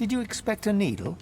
Did you expect a needle?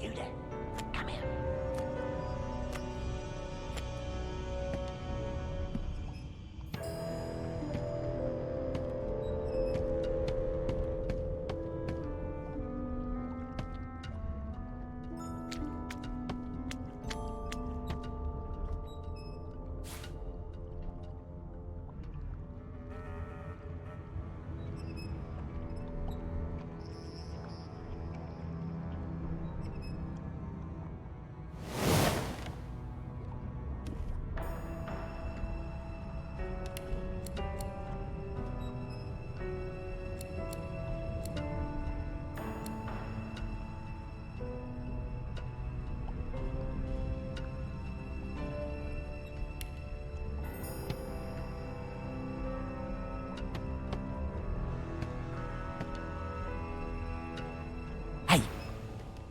You there. Come here.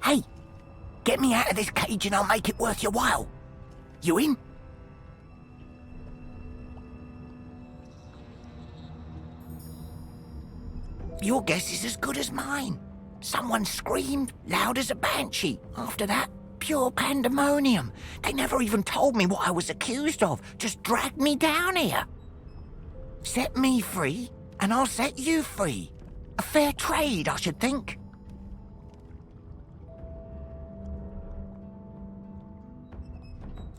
Hey, get me out of this cage and I'll make it worth your while. You in? Your guess is as good as mine. Someone screamed loud as a banshee. After that, pure pandemonium. They never even told me what I was accused of, just dragged me down here. Set me free, and I'll set you free. A fair trade, I should think.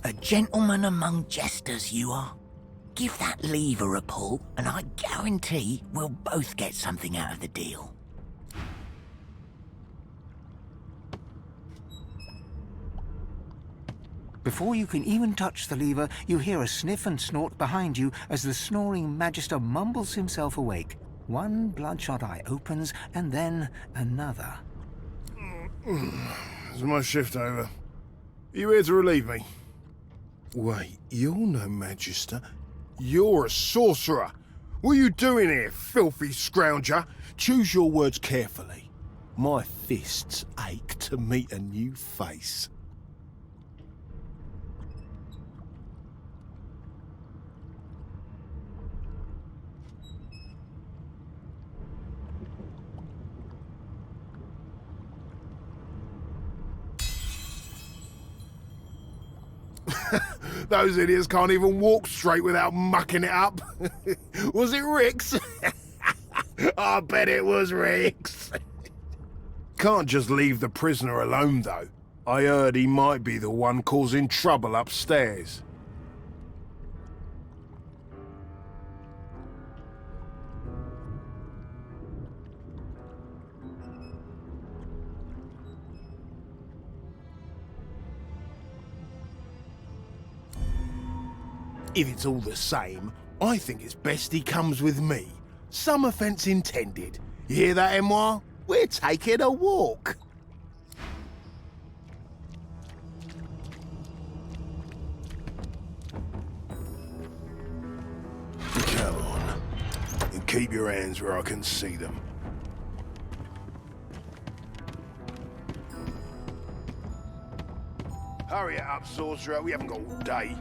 A gentleman among jesters, you are. Give that lever a pull, and I guarantee we'll both get something out of the deal. Before you can even touch the lever, you hear a sniff and snort behind you as the snoring Magister mumbles himself awake. One bloodshot eye opens, and then another. Is my shift over? Are you here to relieve me? Wait, you're no Magister. You're a sorcerer. What are you doing here, filthy scrounger? Choose your words carefully. My fists ache to meet a new face. Those idiots can't even walk straight without mucking it up. Was it Rick's? I bet it was Rick's. Can't just leave the prisoner alone, though. I heard he might be the one causing trouble upstairs. If it's all the same, I think it's best he comes with me. Some offence intended. You hear that, Emoire? We're taking a walk. Come on. And keep your hands where I can see them. Hurry it up, sorcerer. We haven't got all day.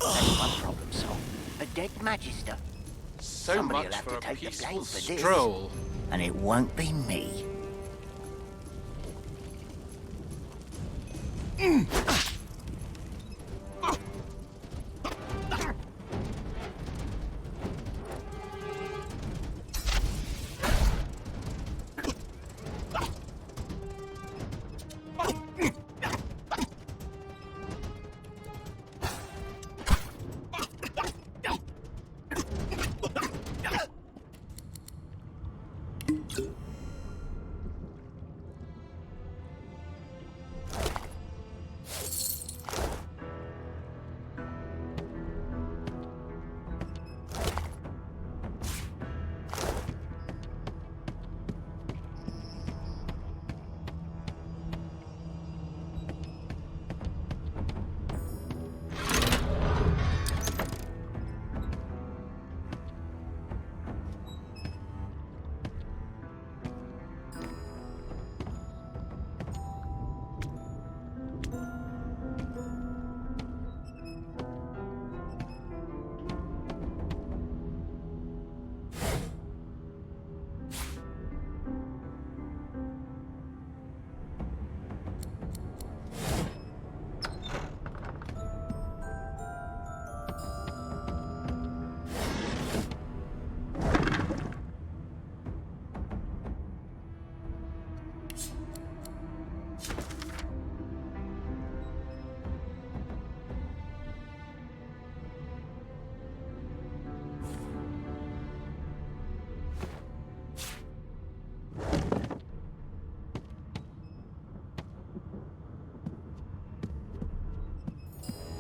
One problem solved. A dead magister. So Somebody much will have for to a take the peaceful blame for this. stroll. And it won't be me.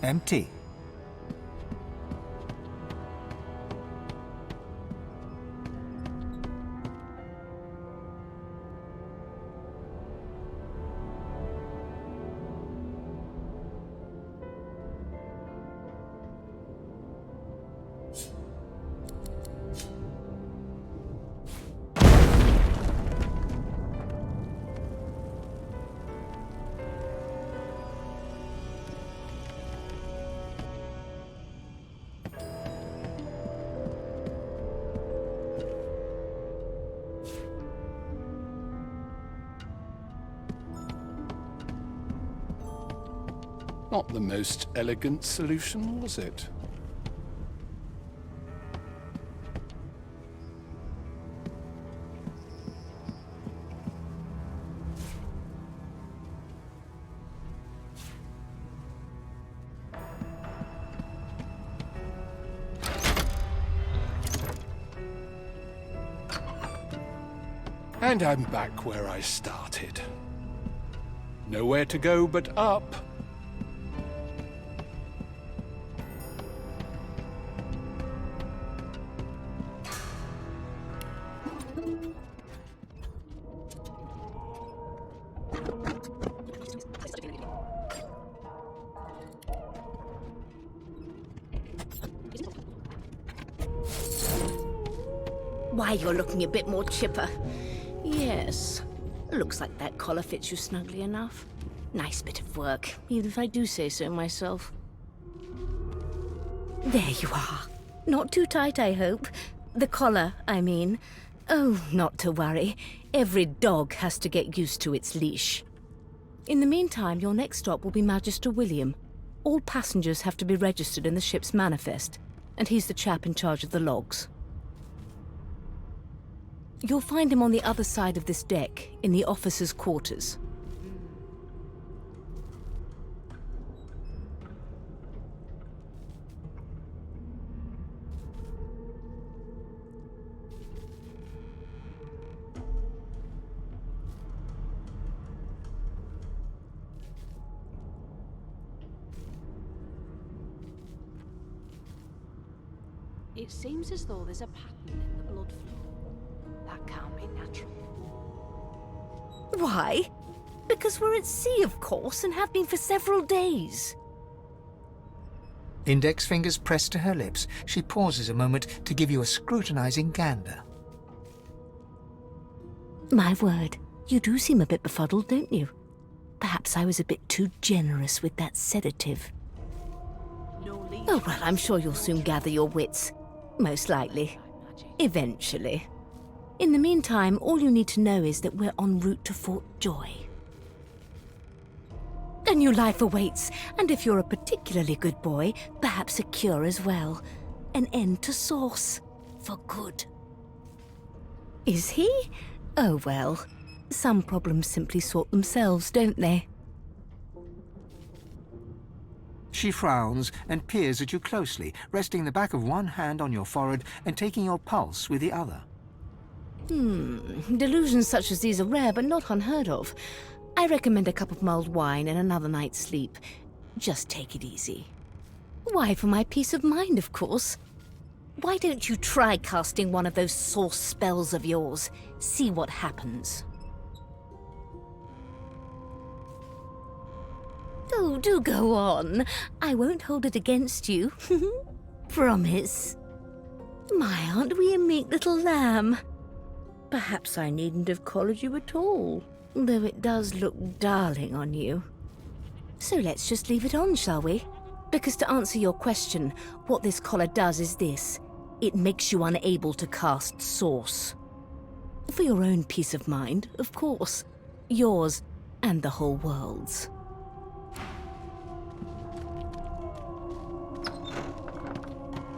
Empty. Not the most elegant solution, was it? And I'm back where I started. Nowhere to go but up. Why, you're looking a bit more chipper. Yes. Looks like that collar fits you snugly enough. Nice bit of work, even if I do say so myself. There you are. Not too tight, I hope. The collar, I mean. Oh, not to worry. Every dog has to get used to its leash. In the meantime, your next stop will be Magister William. All passengers have to be registered in the ship's manifest, and he's the chap in charge of the logs. You'll find him on the other side of this deck, in the officers' quarters. It seems as though there's a pattern in the blood flow. That can't be natural. Why? Because we're at sea, of course, and have been for several days. Index fingers pressed to her lips, she pauses a moment to give you a scrutinizing gander. My word, you do seem a bit befuddled, don't you? Perhaps I was a bit too generous with that sedative. No lead. Oh, well, I'm sure you'll soon gather your wits. Most likely. Eventually. In the meantime, all you need to know is that we're en route to Fort Joy. A new life awaits, and if you're a particularly good boy, perhaps a cure as well. An end to Sauce. For good. Is he? Oh well. Some problems simply sort themselves, don't they? She frowns and peers at you closely, resting the back of one hand on your forehead and taking your pulse with the other. Delusions such as these are rare, but not unheard of. I recommend a cup of mulled wine and another night's sleep. Just take it easy. Why, for my peace of mind, of course. Why don't you try casting one of those Sauce spells of yours? See what happens. Oh, do go on. I won't hold it against you. Promise. My, aren't we a meek little lamb? Perhaps I needn't have collared you at all, though it does look darling on you. So let's just leave it on, shall we? Because to answer your question, what this collar does is this. It makes you unable to cast Sauce. For your own peace of mind, of course. Yours and the whole world's.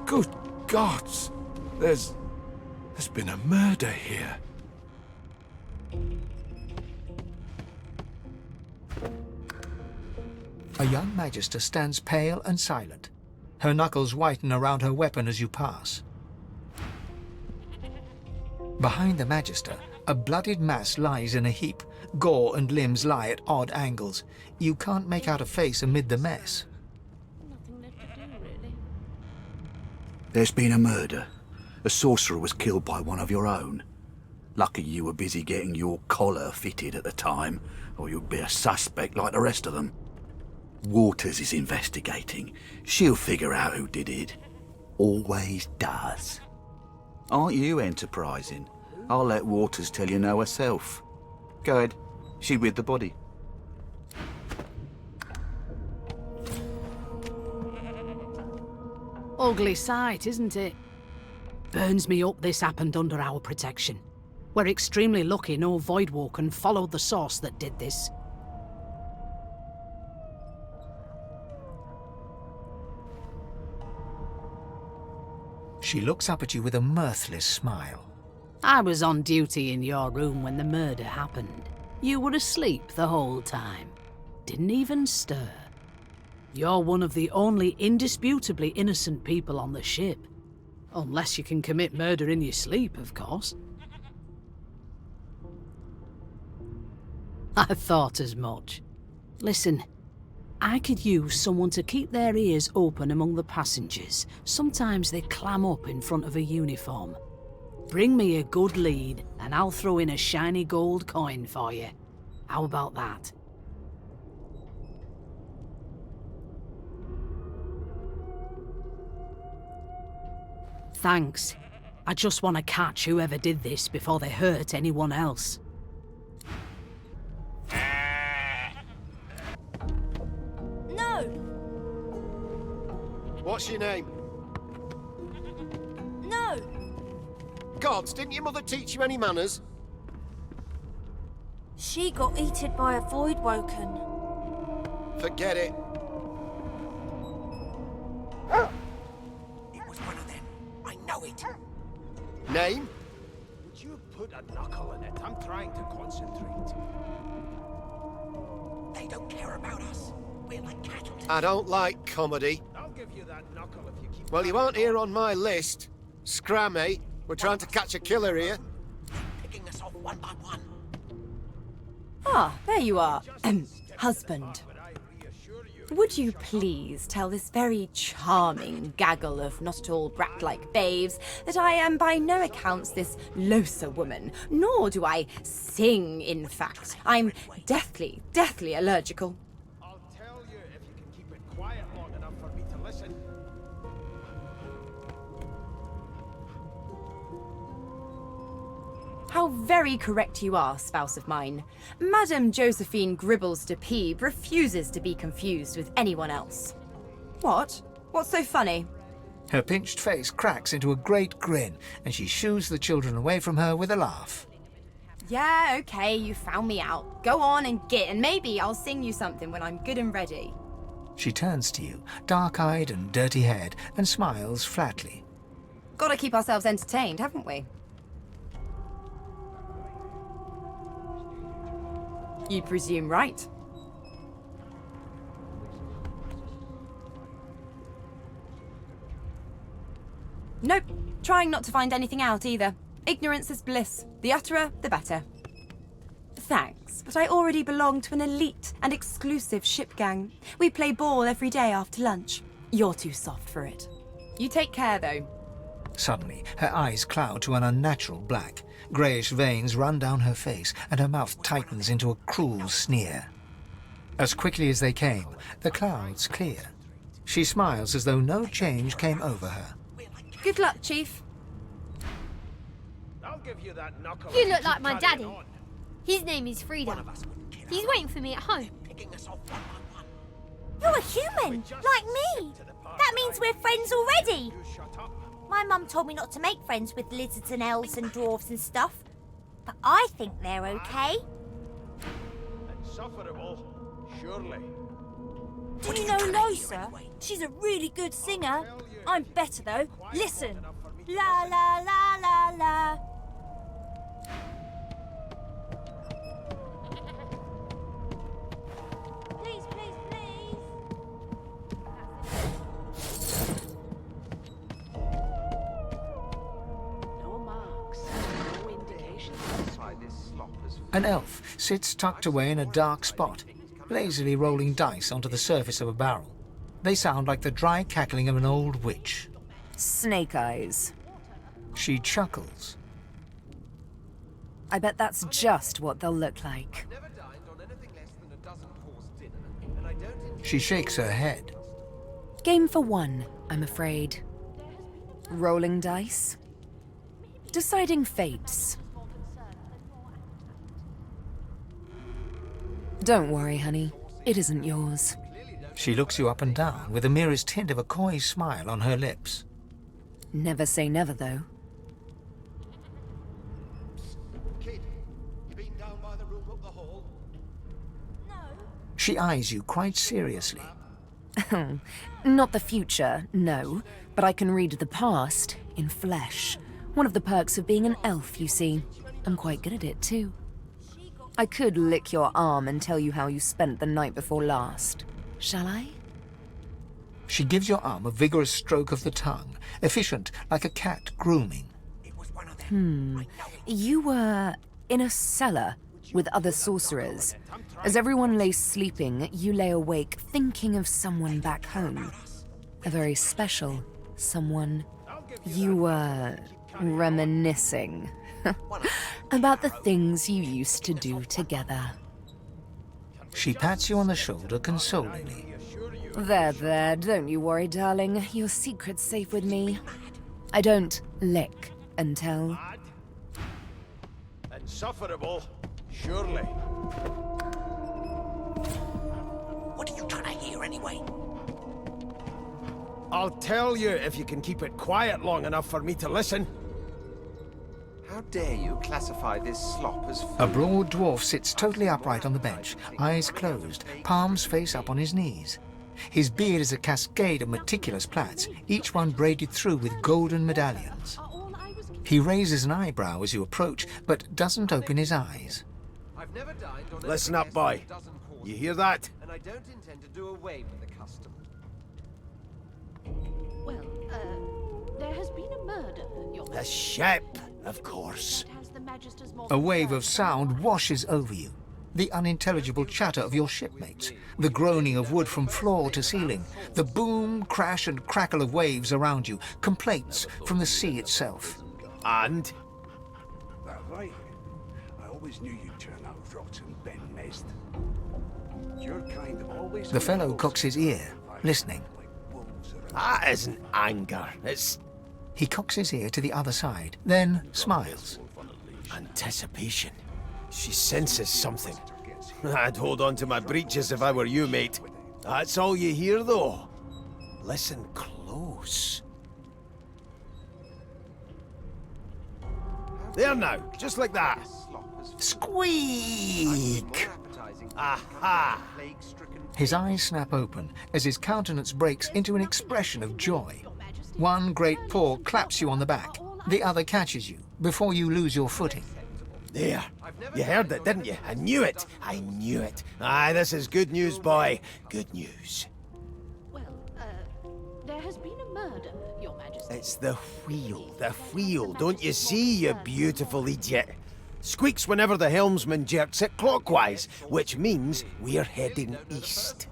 Good gods! There's been a murder here. A young magister stands pale and silent. Her knuckles whiten around her weapon as you pass. Behind the magister, a bloodied mass lies in a heap. Gore and limbs lie at odd angles. You can't make out a face amid the mess. Nothing left to do, really. There's been a murder. A sorcerer was killed by one of your own. Lucky you were busy getting your collar fitted at the time, or you'd be a suspect like the rest of them. Waters is investigating. She'll figure out who did it. Always does. Aren't you enterprising? I'll let Waters tell you no herself. Go ahead. She with the body. Ugly sight, isn't it? Burns me up this happened under our protection. We're extremely lucky no Voidwalker followed the source that did this. She looks up at you with a mirthless smile. I was on duty in your room when the murder happened. You were asleep the whole time. Didn't even stir. You're one of the only indisputably innocent people on the ship. Unless you can commit murder in your sleep, of course. I thought as much. Listen, I could use someone to keep their ears open among the passengers. Sometimes they clam up in front of a uniform. Bring me a good lead, and I'll throw in a shiny gold coin for you. How about that? Thanks. I just want to catch whoever did this before they hurt anyone else. No! What's your name? No! Gods, didn't your mother teach you any manners? She got eaten by a void woken. Forget it. It was one of them. I know it. Name? Would you put a knuckle in it? I'm trying to concentrate. They don't care about us. We're like cattle. I don't like comedy. I'll give you that knuckle if you keep... Well, you aren't here on my list. Scrammy. We're trying to catch a killer here. Picking us off one by one. Ah, there you are. Husband. Would you please tell this very charming gaggle of not at all brat-like babes that I am by no accounts this loser woman, nor do I sing, in fact. I'm deathly allergical. I'll tell you if you can keep it quiet long enough for me to listen. How very correct you are, spouse of mine. Madame Josephine Gribbles de Peeb refuses to be confused with anyone else. What? What's so funny? Her pinched face cracks into a great grin, and she shoos the children away from her with a laugh. Yeah, okay, you found me out. Go on and git, and maybe I'll sing you something when I'm good and ready. She turns to you, dark-eyed and dirty-haired, and smiles flatly. Gotta keep ourselves entertained, haven't we? You presume right. Nope. Trying not to find anything out either. Ignorance is bliss. The utterer, the better. Thanks, but I already belong to an elite and exclusive ship gang. We play ball every day after lunch. You're too soft for it. You take care, though. Suddenly, her eyes cloud to an unnatural black. Greyish veins run down her face, and her mouth tightens into a cruel sneer. As quickly as they came, the clouds clear. She smiles as though no change came over her. Good luck, Chief. I'll give you that knuckle. You if look like keep my carrying daddy. on. His name is Frida. He's waiting for me at home. Picking us off one by one. You're a human, like me. That means we're friends already. You shut up. My mum told me not to make friends with lizards and elves and dwarves and stuff. But I think they're okay. Insufferable, surely. Do you know Losa? She's a really good singer. I'm better though. Listen. La la la la la. Please, please, please. No marks, no indications. An elf sits tucked away in a dark spot, lazily rolling dice onto the surface of a barrel. They sound like the dry cackling of an old witch. Snake eyes. She chuckles. I bet that's just what they'll look like. She shakes her head. Game for one, I'm afraid. Rolling dice. Deciding fates. Don't worry, honey. It isn't yours. She looks you up and down with the merest hint of a coy smile on her lips. Never say never, though. Kid, you been down by the room up the hall? She eyes you quite seriously. Not the future, no. But I can read the past in flesh. One of the perks of being an elf, you see. I'm quite good at it, too. I could lick your arm and tell you how you spent the night before last. Shall I? She gives your arm a vigorous stroke of the tongue, efficient like a cat grooming. It was one of them. You were in a cellar with other sorcerers. As everyone lay sleeping, you lay awake thinking of someone back home. A very special someone. You were reminiscing about the things you used to do together. She pats you on the shoulder consolingly. There, don't you worry, darling. Your secret's safe with me. I don't lick and tell. Insufferable, surely. What are you trying to hear anyway? I'll tell you if you can keep it quiet long enough for me to listen. How dare you classify this slop as food? A broad dwarf sits totally upright on the bench, eyes closed, palms face up on his knees. His beard is a cascade of meticulous plaits, each one braided through with golden medallions. He raises an eyebrow as you approach, but doesn't open his eyes. Listen up, boy. You hear that? And I don't intend to do away with the custom. Well, there has been a murder, Your The ship, of course. A wave of sound washes over you. The unintelligible chatter of your shipmates, the groaning of wood from floor to ceiling, the boom, crash and crackle of waves around you, complaints from the sea itself. And? That right. I always knew you'd turn out rotten, Ben Mest. Your kind always... The fellow cocks his ear, listening. That isn't anger, it's... He cocks his ear to the other side, then smiles. Anticipation. She senses something. I'd hold on to my breeches if I were you, mate. That's all you hear, though. Listen close. There now, just like that. Squeak! Aha! His eyes snap open as his countenance breaks into an expression of joy. One great paw claps you on the back, the other catches you before you lose your footing. There. You heard it, didn't you? I knew it. I knew it. Aye, this is good news, boy. Good news. Well, there has been a murder, Your Majesty. It's the wheel. The wheel. Don't you see, you beautiful idiot? Squeaks whenever the helmsman jerks it clockwise, which means we're heading east.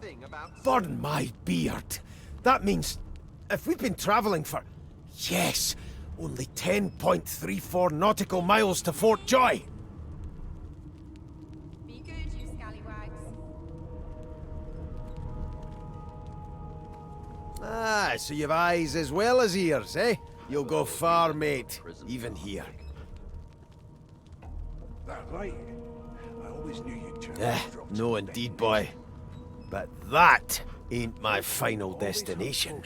Burn my beard. That means if we've been travelling for, yes, only 10.34 nautical miles to Fort Joy. Be good, you scallywags. Ah, so you've eyes as well as ears, eh? You'll go far, mate, even here. That right. I always knew you'd turn out rotten. No indeed, boy. But that ain't my final destination.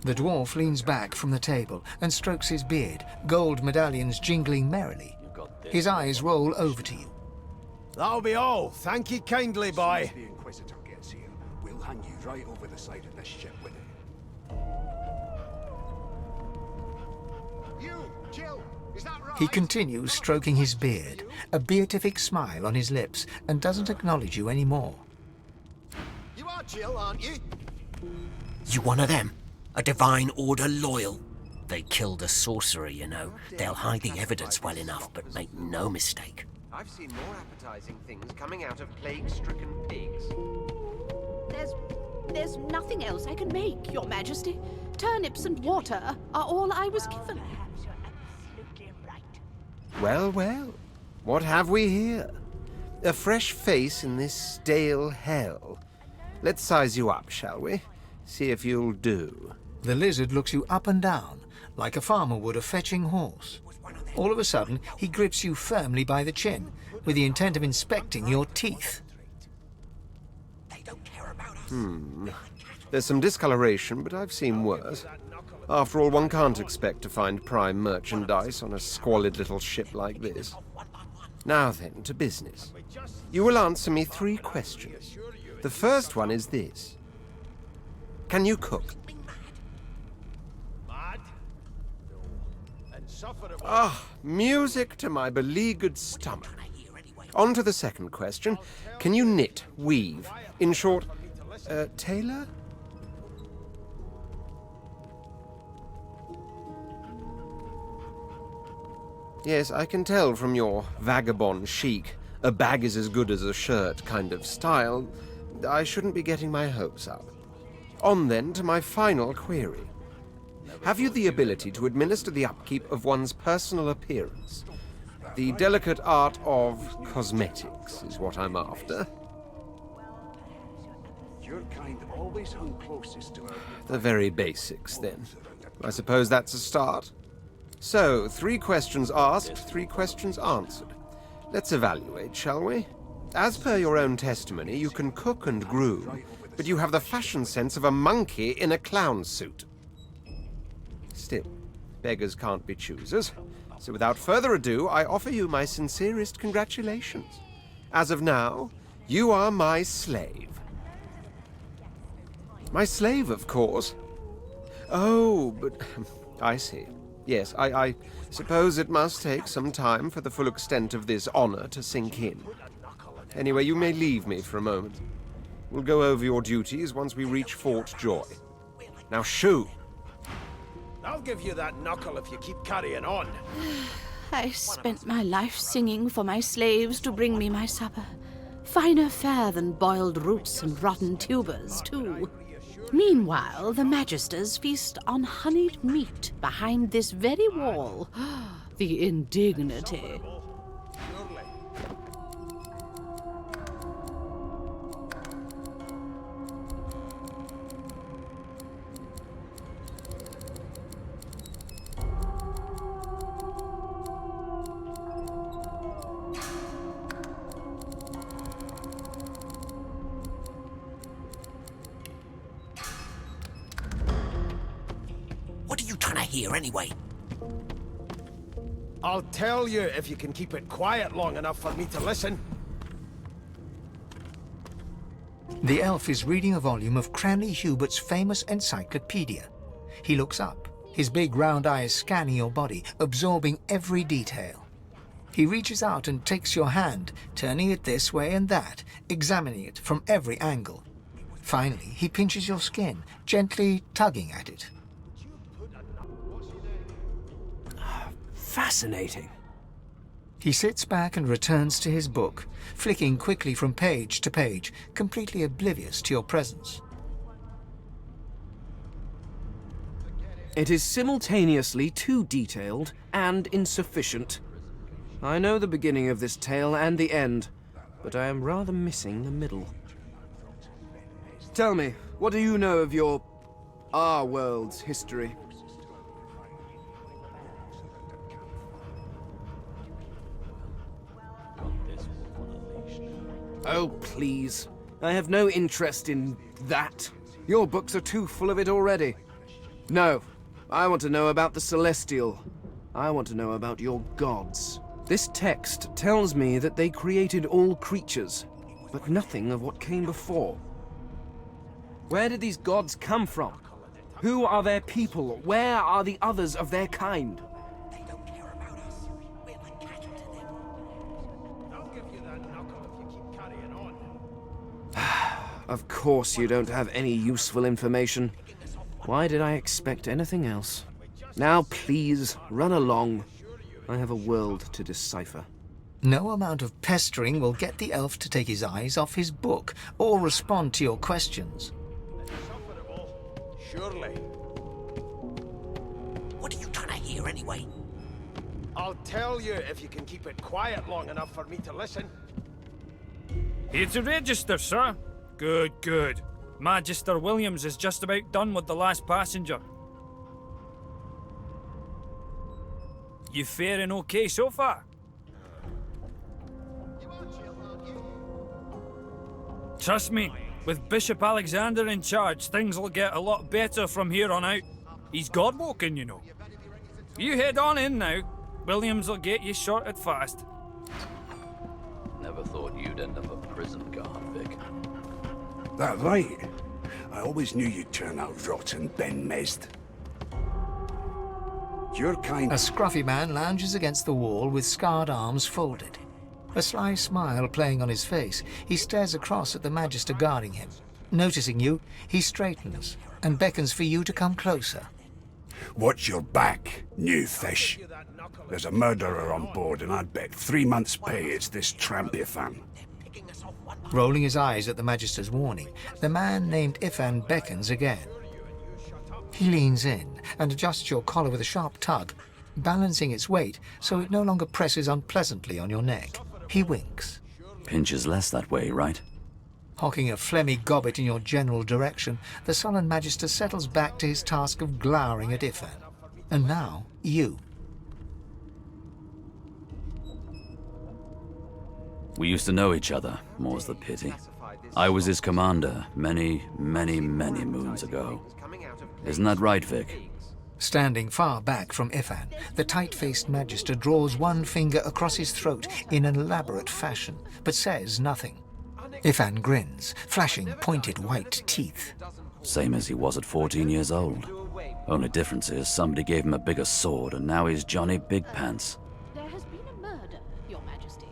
The dwarf leans back from the table and strokes his beard, gold medallions jingling merrily. His eyes roll over to you. That'll be all. Thank you kindly, boy. The Inquisitor gets here, we'll hang you right over the side of this ship with it. You, Jill, is that right? He continues stroking his beard, a beatific smile on his lips, and doesn't acknowledge you anymore. You are Jill, aren't you? You one of them? A Divine Order loyal? They killed a sorcerer, you know. They'll hide the evidence well enough, but make no mistake. I've seen more appetizing things coming out of plague-stricken pigs. There's nothing else I can make, Your Majesty. Turnips and water are all I was given. Well, well. What have we here? A fresh face in this stale hell. Let's size you up, shall we? See if you'll do. The lizard looks you up and down, like a farmer would a fetching horse. All of a sudden, he grips you firmly by the chin, with the intent of inspecting your teeth. There's some discoloration, but I've seen worse. After all, one can't expect to find prime merchandise on a squalid little ship like this. Now then, to business. You will answer me 3 questions. The first one is this. Can you cook? Ah, music to my beleaguered stomach. On to the second question. Can you knit, weave? In short, tailor? Yes, I can tell from your vagabond chic, a bag is as good as a shirt kind of style, I shouldn't be getting my hopes up. On then to my final query. Have you the ability to administer the upkeep of one's personal appearance? The delicate art of cosmetics is what I'm after. Your kind always hung closest to her. The very basics, then. I suppose that's a start. So, 3 questions asked, 3 questions answered. Let's evaluate, shall we? As per your own testimony, you can cook and groom, but you have the fashion sense of a monkey in a clown suit. Still, beggars can't be choosers. So without further ado, I offer you my sincerest congratulations. As of now, you are my slave. My slave, of course. Oh, but I see. Yes, I suppose it must take some time for the full extent of this honor to sink in. Anyway, you may leave me for a moment. We'll go over your duties once we reach Fort Joy. Now shoo! I'll give you that knuckle if you keep carrying on. I spent my life singing for my slaves to bring me my supper. Finer fare than boiled roots and rotten tubers, too. Meanwhile, the Magisters feast on honeyed meat behind this very wall. The indignity. What are you trying to hear anyway? I'll tell you if you can keep it quiet long enough for me to listen. The elf is reading a volume of Cranley Hubert's famous encyclopedia. He looks up, his big round eyes scanning your body, absorbing every detail. He reaches out and takes your hand, turning it this way and that, examining it from every angle. Finally, he pinches your skin, gently tugging at it. Fascinating. He sits back and returns to his book, flicking quickly from page to page, completely oblivious to your presence. It is simultaneously too detailed and insufficient. I know the beginning of this tale and the end, but I am rather missing the middle. Tell me, what do you know of our world's history? Oh, please. I have no interest in that. Your books are too full of it already. No, I want to know about the Celestial. I want to know about your gods. This text tells me that they created all creatures, but nothing of what came before. Where did these gods come from? Who are their people? Where are the others of their kind? Of course you don't have any useful information. Why did I expect anything else? Now please, run along. I have a world to decipher. No amount of pestering will get the elf to take his eyes off his book or respond to your questions. Surely. What are you trying to hear anyway? I'll tell you if you can keep it quiet long enough for me to listen. Here to register, sir. Good, good. Magister Williams is just about done with the last passenger. You faring okay so far? Trust me, with Bishop Alexander in charge, things will get a lot better from here on out. He's God-woken, you know. You head on in now. Williams will get you sorted fast. Never thought you'd end up a prison guard, Vic. That right. I always knew you'd turn out rotten, Ben Mezd. Your kind... A scruffy man lounges against the wall with scarred arms folded. A sly smile playing on his face, he stares across at the Magister guarding him. Noticing you, he straightens and beckons for you to come closer. Watch your back, new fish. There's a murderer on board, and I'd bet 3 months' pay it's this tramp Ifan. Rolling his eyes at the Magister's warning, the man named Ifan beckons again. He leans in and adjusts your collar with a sharp tug, balancing its weight so it no longer presses unpleasantly on your neck. He winks. Pinches less that way, right? Hocking a phlegmy gobbet in your general direction, the sullen Magister settles back to his task of glowering at Ifan. And now, you. We used to know each other, more's the pity. I was his commander many, many, many moons ago. Isn't that right, Vic? Standing far back from Ifan, the tight-faced Magister draws one finger across his throat in an elaborate fashion, but says nothing. Ifan grins, flashing pointed white teeth. Same as he was at 14 years old. Only difference is somebody gave him a bigger sword and now he's Johnny Big Pants. There has been a murder, Your Majesty.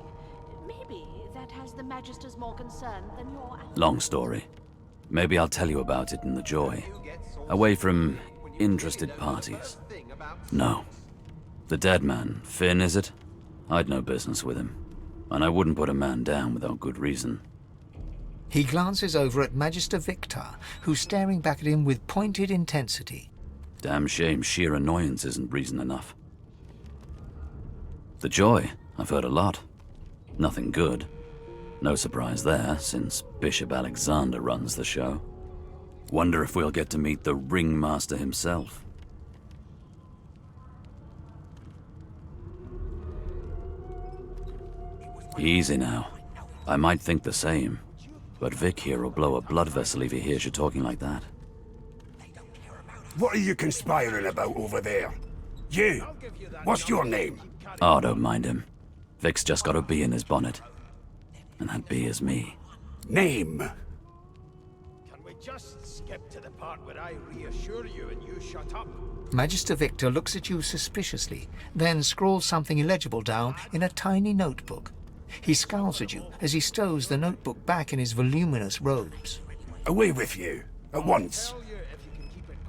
Maybe that has the Magisters more concerned than your... Long story. Maybe I'll tell you about it in the Joy. Away from interested parties. No. The dead man, Finn, is it? I'd no business with him. And I wouldn't put a man down without good reason. He glances over at Magister Victor, who's staring back at him with pointed intensity. Damn shame sheer annoyance isn't reason enough. The Joy, I've heard a lot. Nothing good. No surprise there, since Bishop Alexander runs the show. Wonder if we'll get to meet the ringmaster himself. Easy now. I might think the same, but Vic here will blow a blood vessel if he hears you talking like that. What are you conspiring about over there? You! What's your name? Oh, don't mind him. Vic's just got a bee in his bonnet. And that bee is me. Name? Can we just skip to the part where I reassure you and you shut up? Magister Victor looks at you suspiciously, then scrawls something illegible down in a tiny notebook. He scowls at you as he stows the notebook back in his voluminous robes. Away with you, at once.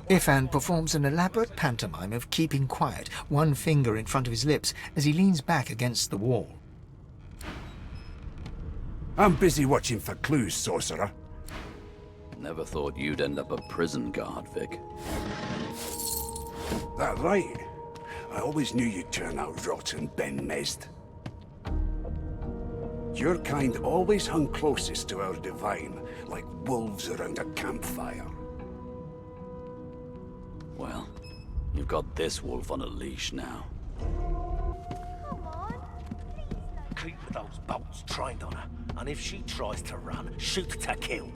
Ifan performs an elaborate pantomime of keeping quiet, one finger in front of his lips as he leans back against the wall. I'm busy watching for clues, sorcerer. Never thought you'd end up a prison guard, Vic. That right? I always knew you'd turn out rotten, Ben Mezd. Your kind always hung closest to our divine, like wolves around a campfire. Well, you've got this wolf on a leash now. Keep those bolts trained on her, and if she tries to run, shoot to kill.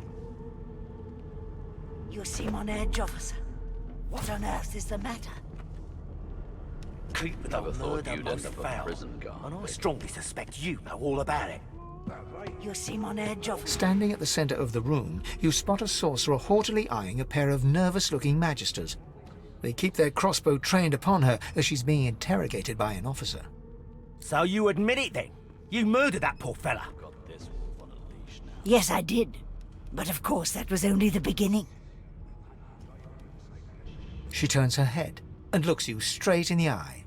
You seem on edge, officer. What on earth is the matter? Keep Never the thought murder you'd most end up a foul, prison guard, and I Vic. strongly suspect you know all about it. You seem on edge, officer. Standing at the center of the room, you spot a sorcerer haughtily eyeing a pair of nervous-looking magisters. They keep their crossbow trained upon her as she's being interrogated by an officer. So you admit it then? You murdered that poor fella? Yes, I did. But of course, that was only the beginning. She turns her head and looks you straight in the eye.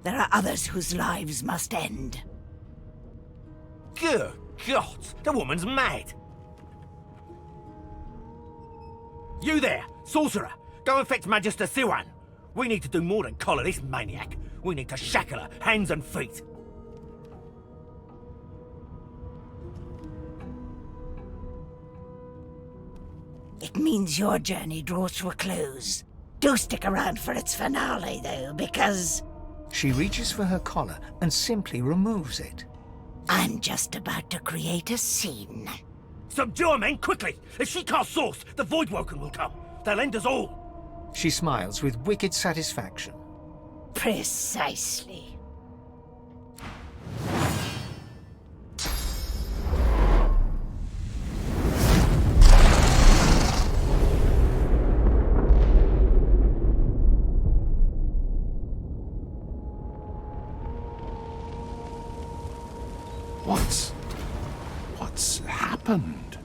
There are others whose lives must end. Good God, the woman's mad. You there, sorcerer! Go and fetch Magister Siwan. We need to do more than collar this maniac. We need to shackle her, hands and feet. It means your journey draws to a close. Do stick around for its finale, though, because... She reaches for her collar and simply removes it. I'm just about to create a scene. Subdue her, men, quickly! If she casts source, the Voidwoken will come. They'll end us all. She smiles with wicked satisfaction. Precisely. What's happened?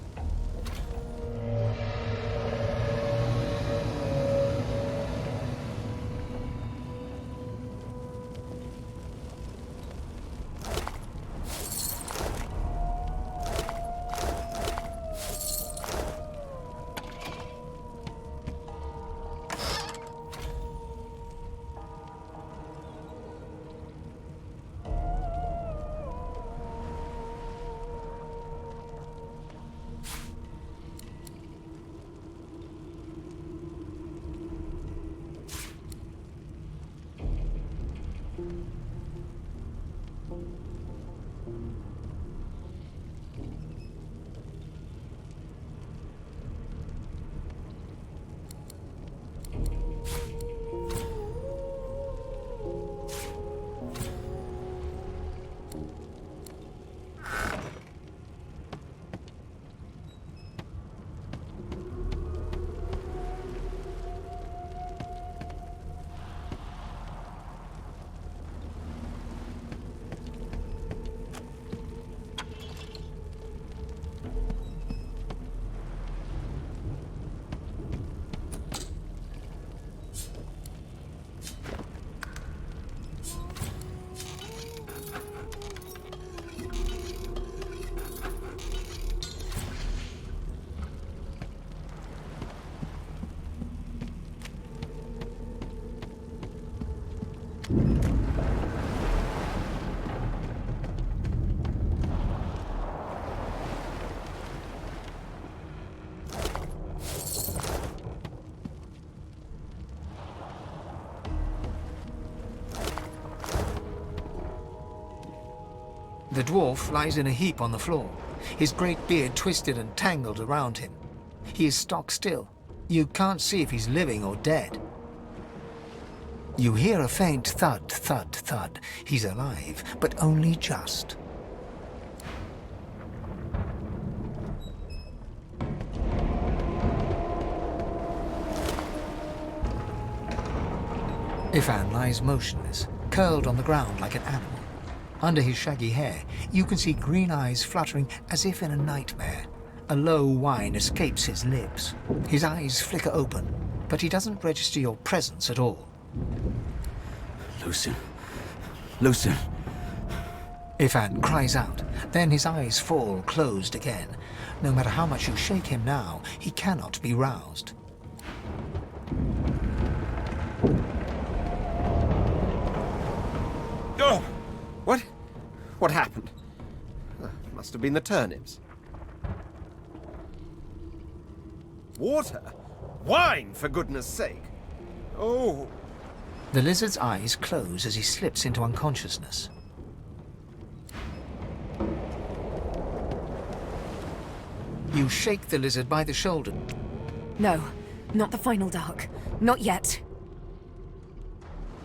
The dwarf lies in a heap on the floor, his great beard twisted and tangled around him. He is stock still. You can't see if he's living or dead. You hear a faint thud, thud, thud. He's alive, but only just. Ifan lies motionless, curled on the ground like an animal. Under his shaggy hair, you can see green eyes fluttering as if in a nightmare. A low whine escapes his lips. His eyes flicker open, but he doesn't register your presence at all. Lucien. Lucien. Ifan cries out, then his eyes fall closed again. No matter how much you shake him now, he cannot be roused. Oh! What happened? Must have been the turnips. Water? Wine, for goodness sake! Oh! The lizard's eyes close as he slips into unconsciousness. You shake the lizard by the shoulder. No, not the final dark. Not yet.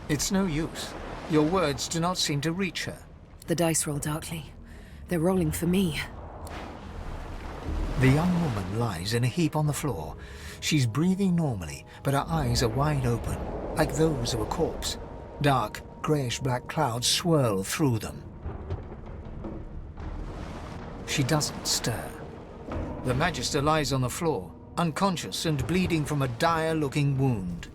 It's no use. Your words do not seem to reach her. The dice roll darkly. They're rolling for me. The young woman lies in a heap on the floor. She's breathing normally, but her eyes are wide open, like those of a corpse. Dark, greyish-black clouds swirl through them. She doesn't stir. The Magister lies on the floor, unconscious and bleeding from a dire-looking wound.